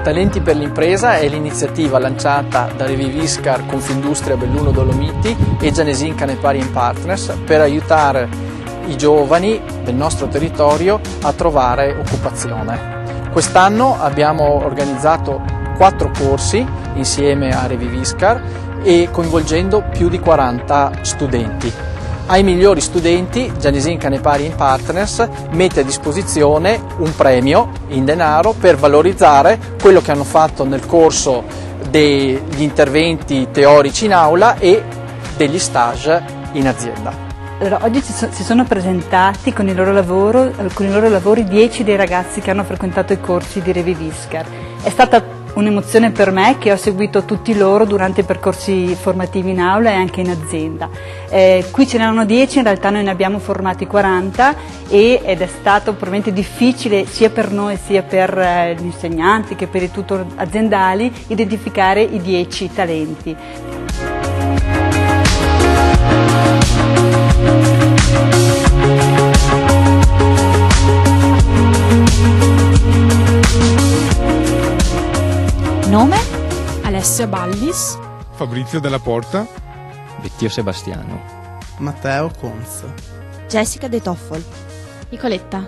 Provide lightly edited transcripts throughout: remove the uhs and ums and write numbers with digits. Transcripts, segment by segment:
Talenti per l'impresa è l'iniziativa lanciata da Reviviscar, Confindustria Belluno Dolomiti e Janesin Canepari Partners per aiutare i giovani del nostro territorio a trovare occupazione. Quest'anno abbiamo organizzato 4 corsi insieme a Reviviscar e coinvolgendo più di 40 studenti. Ai migliori studenti Janesin Canepari Partners mette a disposizione un premio in denaro per valorizzare quello che hanno fatto nel corso degli interventi teorici in aula e degli stage in azienda. Allora, oggi si sono presentati con il loro lavori 10 dei ragazzi che hanno frequentato i corsi di Reviviscar. È stata un'emozione per me, che ho seguito tutti loro durante i percorsi formativi in aula e anche in azienda. Qui ce n'erano 10, in realtà noi ne abbiamo formati 40 ed è stato probabilmente difficile sia per noi sia per gli insegnanti che per i tutor aziendali identificare i 10 talenti. Nome? Alessia Ballis. Fabrizio Della Porta. Vettio Sebastiano. Matteo Conz. Jessica De Toffol. Nicoletta.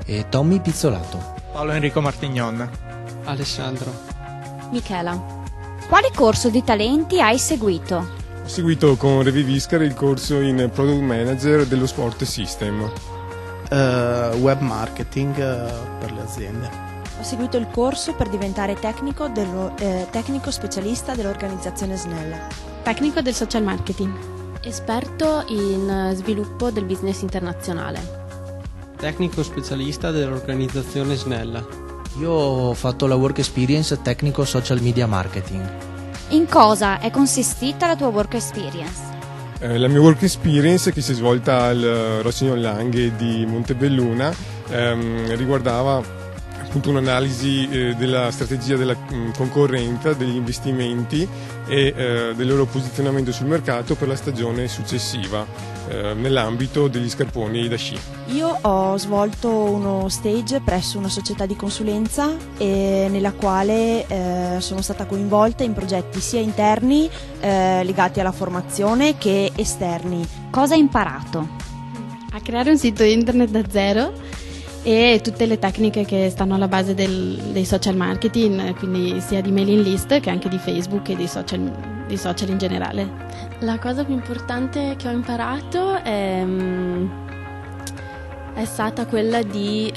E Tommy Pizzolato. Paolo Enrico Martignon. Alessandro. Michela. Quale corso di talenti hai seguito? Ho seguito con Reviviscar il corso in Product Manager dello Sport System. Web marketing per le aziende. Ho seguito il corso per diventare tecnico specialista dell'organizzazione Snella. Tecnico del social marketing. Esperto in sviluppo del business internazionale. Tecnico specialista dell'organizzazione Snella. Io ho fatto la work experience tecnico social media marketing. In cosa è consistita la tua work experience? La mia work experience, che si è svolta al Rossini Langhe di Montebelluna, riguardava appunto un'analisi della strategia della concorrenza, degli investimenti e del loro posizionamento sul mercato per la stagione successiva nell'ambito degli scarponi da sci. Io ho svolto uno stage presso una società di consulenza nella quale sono stata coinvolta in progetti sia interni legati alla formazione che esterni. Cosa hai imparato? A creare un sito internet da zero e tutte le tecniche che stanno alla base dei social marketing, quindi sia di mailing list che anche di Facebook e di social in generale. La cosa più importante che ho imparato è stata quella di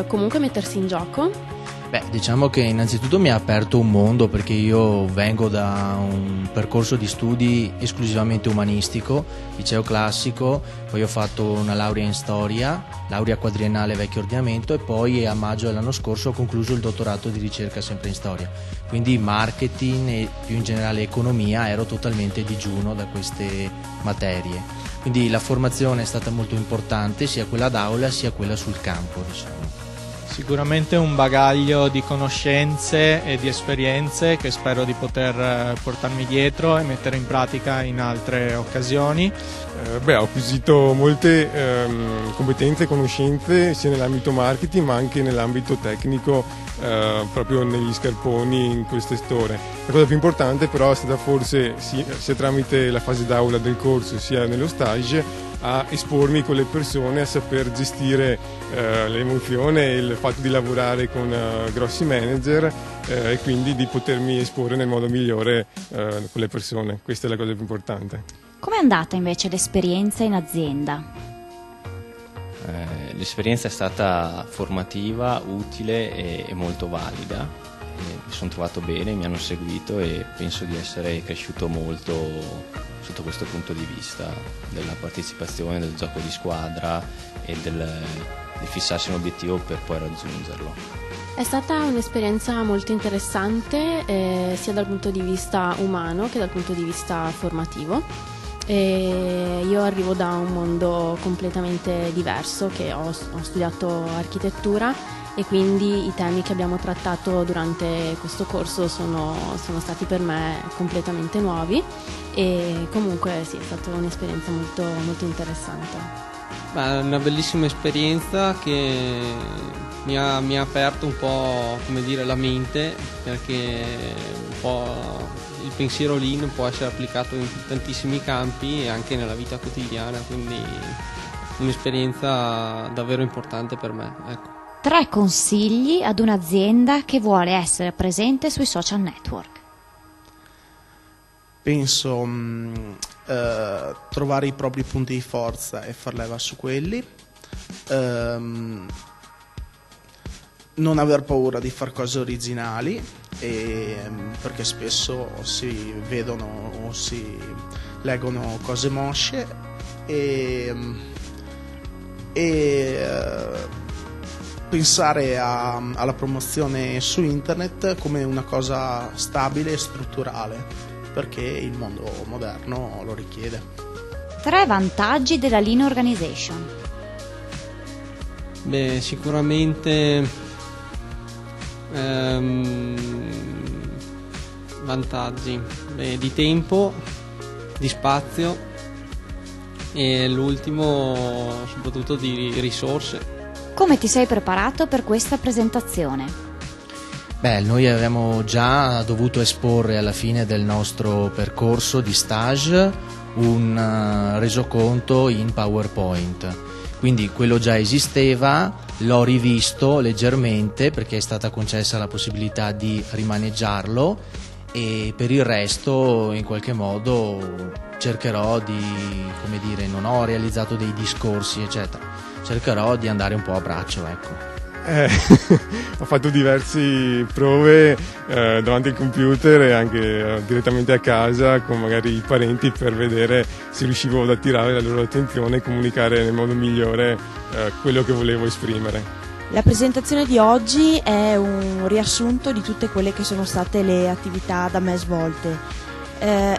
comunque mettersi in gioco. Beh, diciamo che innanzitutto mi ha aperto un mondo, perché io vengo da un percorso di studi esclusivamente umanistico, liceo classico, poi ho fatto una laurea in storia, laurea quadriennale vecchio ordinamento, e poi a maggio dell'anno scorso ho concluso il dottorato di ricerca sempre in storia. Quindi marketing e più in generale economia ero totalmente digiuno da queste materie. Quindi la formazione è stata molto importante, sia quella d'aula sia quella sul campo, diciamo. Sicuramente un bagaglio di conoscenze e di esperienze che spero di poter portarmi dietro e mettere in pratica in altre occasioni. Ho acquisito molte competenze e conoscenze sia nell'ambito marketing ma anche nell'ambito tecnico, proprio negli scarponi in questo settore. La cosa più importante però è stata forse sia tramite la fase d'aula del corso sia nello stage a espormi con le persone, a saper gestire l'emozione e il fatto di lavorare con grossi manager e quindi di potermi esporre nel modo migliore con le persone. Questa è la cosa più importante. Com'è andata invece l'esperienza in azienda? L'esperienza è stata formativa, utile e molto valida. Mi sono trovato bene, mi hanno seguito e penso di essere cresciuto molto sotto questo punto di vista della partecipazione, del gioco di squadra e del fissarsi un obiettivo per poi raggiungerlo. È stata un'esperienza molto interessante sia dal punto di vista umano che dal punto di vista formativo. Io arrivo da un mondo completamente diverso, che ho studiato architettura e quindi i temi che abbiamo trattato durante questo corso sono stati per me completamente nuovi e comunque sì, è stata un'esperienza molto, molto interessante. Una bellissima esperienza che mi ha aperto un po', come dire, la mente, perché un po' il pensiero Lean può essere applicato in tantissimi campi e anche nella vita quotidiana, quindi un'esperienza davvero importante per me, ecco. 3 consigli ad un'azienda che vuole essere presente sui social network. Penso trovare i propri punti di forza e far leva su quelli, non aver paura di fare cose originali, perché spesso si vedono o si leggono cose mosce, e pensare alla promozione su internet come una cosa stabile e strutturale, perché il mondo moderno lo richiede. 3 vantaggi della Lean Organization. Beh, sicuramente vantaggi di tempo, di spazio e l'ultimo soprattutto di risorse. Come ti sei preparato per questa presentazione? Beh, noi abbiamo già dovuto esporre alla fine del nostro percorso di stage un resoconto in PowerPoint, quindi quello già esisteva, l'ho rivisto leggermente perché è stata concessa la possibilità di rimaneggiarlo, e per il resto in qualche modo cercherò di, come dire, non ho realizzato dei discorsi eccetera, cercherò di andare un po' a braccio, ecco. Ho fatto diverse prove davanti al computer e anche direttamente a casa con magari i parenti, per vedere se riuscivo ad attirare la loro attenzione e comunicare nel modo migliore quello che volevo esprimere. La presentazione di oggi è un riassunto di tutte quelle che sono state le attività da me svolte.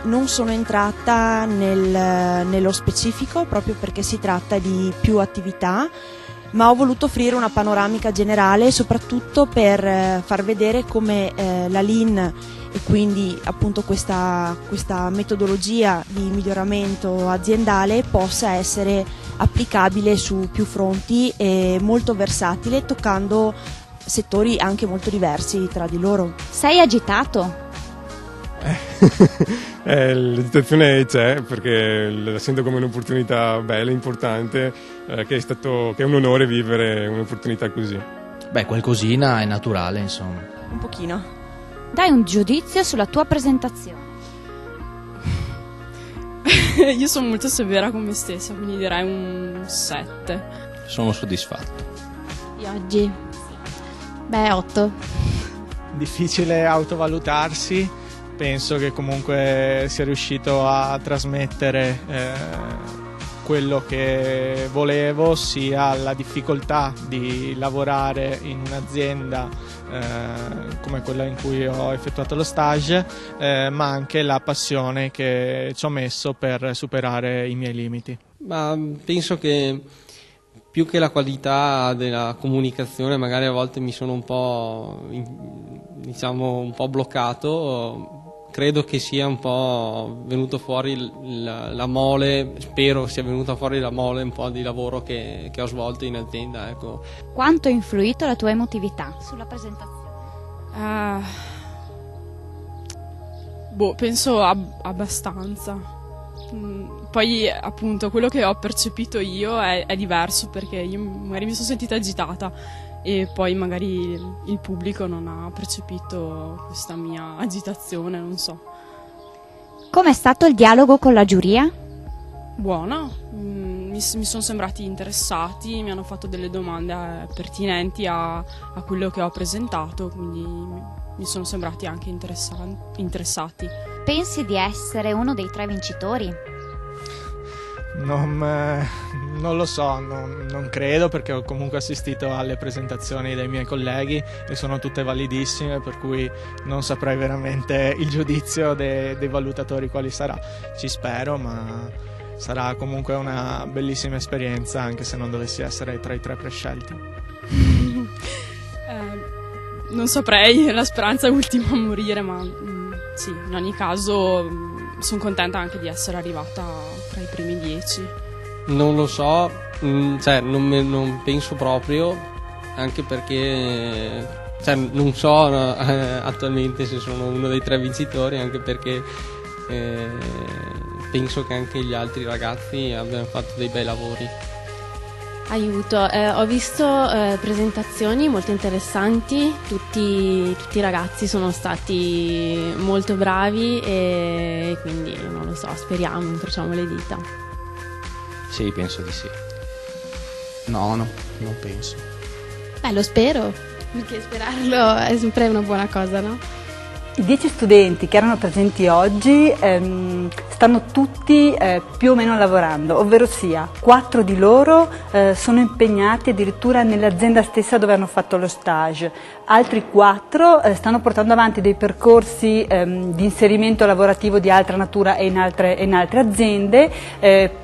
Non sono entrata nello specifico proprio perché si tratta di più attività, ma ho voluto offrire una panoramica generale soprattutto per far vedere come la Lean e quindi appunto questa metodologia di miglioramento aziendale possa essere applicabile su più fronti e molto versatile, toccando settori anche molto diversi tra di loro. Sei agitato? L'agitazione c'è, perché la sento come un'opportunità bella, importante, che è un onore vivere un'opportunità così. Beh, qualcosina è naturale, insomma. Un pochino. Dai un giudizio sulla tua presentazione. Io sono molto severa con me stessa, quindi direi un 7. Sono soddisfatto. Di oggi? Beh, 8. Difficile autovalutarsi. Penso che comunque sia riuscito a trasmettere quello che volevo, sia la difficoltà di lavorare in un'azienda come quella in cui ho effettuato lo stage, ma anche la passione che ci ho messo per superare i miei limiti. Ma penso che più che la qualità della comunicazione, magari a volte mi sono un po' bloccato. Credo che sia un po' venuto fuori la mole, spero sia venuta fuori la mole un po' di lavoro che ho svolto in azienda, ecco. Quanto ha influito la tua emotività sulla presentazione? Penso abbastanza. Poi appunto quello che ho percepito io è diverso, perché io magari mi sono sentita agitata e poi magari il pubblico non ha percepito questa mia agitazione, non so. Com'è stato il dialogo con la giuria? Buono, mi sono sembrati interessati, mi hanno fatto delle domande pertinenti a quello che ho presentato, quindi mi sono sembrati anche interessati. Pensi di essere uno dei 3 vincitori? Non lo so, non credo, perché ho comunque assistito alle presentazioni dei miei colleghi e sono tutte validissime, per cui non saprei veramente il giudizio dei valutatori quali sarà. Ci spero, ma sarà comunque una bellissima esperienza, anche se non dovessi essere tra i 3 prescelti. Non saprei, la speranza è ultima a morire, ma sì, in ogni caso sono contenta anche di essere arrivata tra i primi 10. Non lo so, non penso proprio, anche perché non so attualmente se sono uno dei 3 vincitori, anche perché penso che anche gli altri ragazzi abbiano fatto dei bei lavori. Aiuto, ho visto presentazioni molto interessanti, tutti i ragazzi sono stati molto bravi e quindi non lo so, speriamo, incrociamo le dita. Sì, penso di sì. No, non penso. Lo spero, perché sperarlo è sempre una buona cosa, no? I 10 studenti che erano presenti oggi stanno tutti più o meno lavorando, ovvero sia 4 di loro sono impegnati addirittura nell'azienda stessa dove hanno fatto lo stage, altri 4 stanno portando avanti dei percorsi di inserimento lavorativo di altra natura e in altre aziende,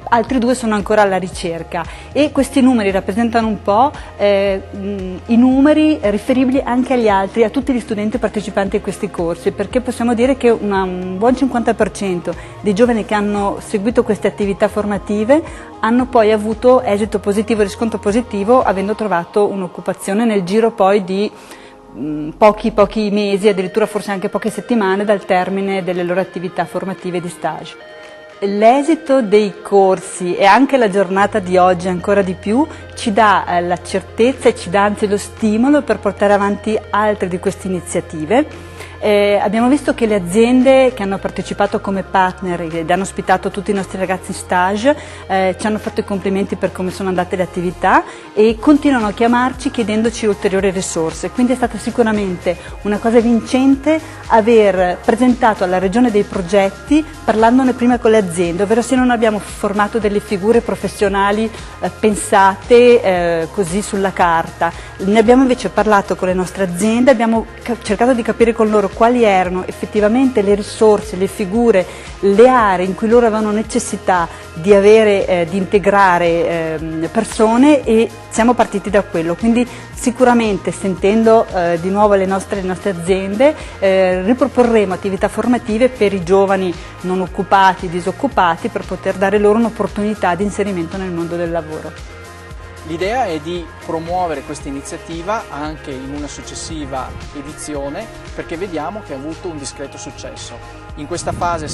altri 2 sono ancora alla ricerca e questi numeri rappresentano un po' i numeri riferibili anche agli altri, a tutti gli studenti partecipanti a questi corsi, perché possiamo dire che un buon 50% dei giovani che hanno seguito queste attività formative hanno poi avuto esito positivo, riscontro positivo, avendo trovato un'occupazione nel giro poi di pochi mesi, addirittura forse anche poche settimane dal termine delle loro attività formative di stage. L'esito dei corsi e anche la giornata di oggi ancora di più ci dà la certezza e ci dà anzi lo stimolo per portare avanti altre di queste iniziative. Abbiamo visto che le aziende che hanno partecipato come partner ed hanno ospitato tutti i nostri ragazzi in stage ci hanno fatto i complimenti per come sono andate le attività e continuano a chiamarci chiedendoci ulteriori risorse, quindi è stata sicuramente una cosa vincente aver presentato alla Regione dei progetti parlandone prima con le aziende, ovvero se non abbiamo formato delle figure professionali pensate così sulla carta, ne abbiamo invece parlato con le nostre aziende, abbiamo cercato di capire con loro quali erano effettivamente le risorse, le figure, le aree in cui loro avevano necessità di integrare persone e siamo partiti da quello, quindi sicuramente sentendo di nuovo le nostre aziende riproporremo attività formative per i giovani non occupati, disoccupati, per poter dare loro un'opportunità di inserimento nel mondo del lavoro. L'idea è di promuovere questa iniziativa anche in una successiva edizione perché vediamo che ha avuto un discreto successo. In questa fase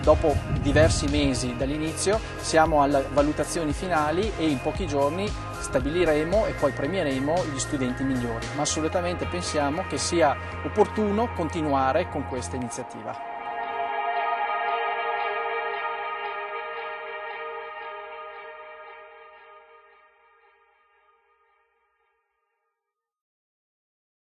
dopo diversi mesi dall'inizio, siamo alle valutazioni finali e in pochi giorni stabiliremo e poi premieremo gli studenti migliori, ma assolutamente pensiamo che sia opportuno continuare con questa iniziativa.